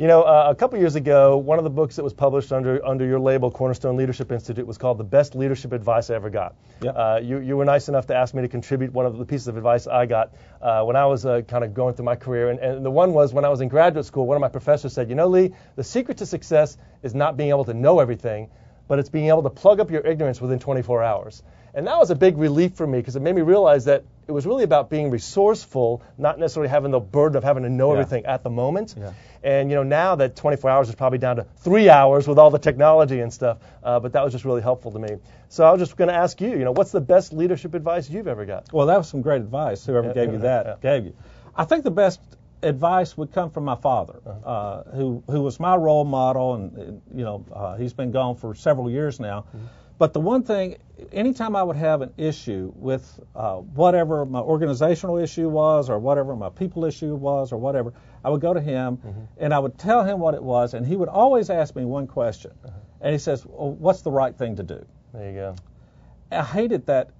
A couple years ago, one of the books that was published under your label, Cornerstone Leadership Institute, was called The Best Leadership Advice I Ever Got. Yep. You were nice enough to ask me to contribute one of the pieces of advice I got when I was kind of going through my career. And the one was when I was in graduate school, one of my professors said, Lee, the secret to success is not being able to know everything, but it's being able to plug up your ignorance within 24 hours. And that was a big relief for me because it made me realize that it was really about being resourceful, not necessarily having the burden of having to know everything at the moment. Yeah. And now that 24 hours is probably down to 3 hours with all the technology and stuff. But that was just really helpful to me. So I was just going to ask you, what's the best leadership advice you've ever got? Well, that was some great advice. Whoever gave you that gave you. I think the best advice would come from my father, who was my role model, and he's been gone for several years now. Mm-hmm. But the one thing, anytime I would have an issue with whatever my organizational issue was or whatever my people issue was or whatever, I would go to him and I would tell him what it was, and he would always ask me one question. And he says, well, what's the right thing to do? There you go. I hated that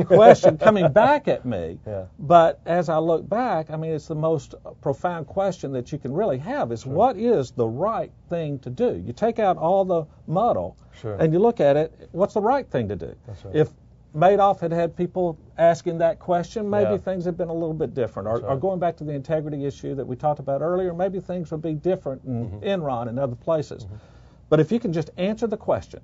question coming back at me, Yeah. But as I look back, it's the most profound question that you can really have is what is the right thing to do? You take out all the muddle and you look at it, what's the right thing to do? That's right. If Madoff had people asking that question, maybe things had been a little bit different. Or going back to the integrity issue that we talked about earlier, maybe things would be different in Enron and other places. But if you can just answer the question,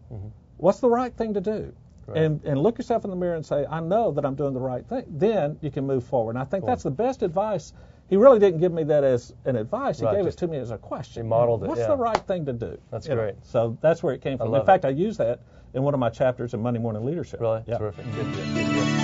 what's the right thing to do? Right. And look yourself in the mirror and say, I know that I'm doing the right thing. Then you can move forward. And I think that's the best advice. He really didn't give me that as an advice. He gave it to me as a question. He modeled it. What's the right thing to do? That's great. So that's where it came from. In fact, I use that in one of my chapters in Monday Morning Leadership. Really? Yeah. Terrific. Good.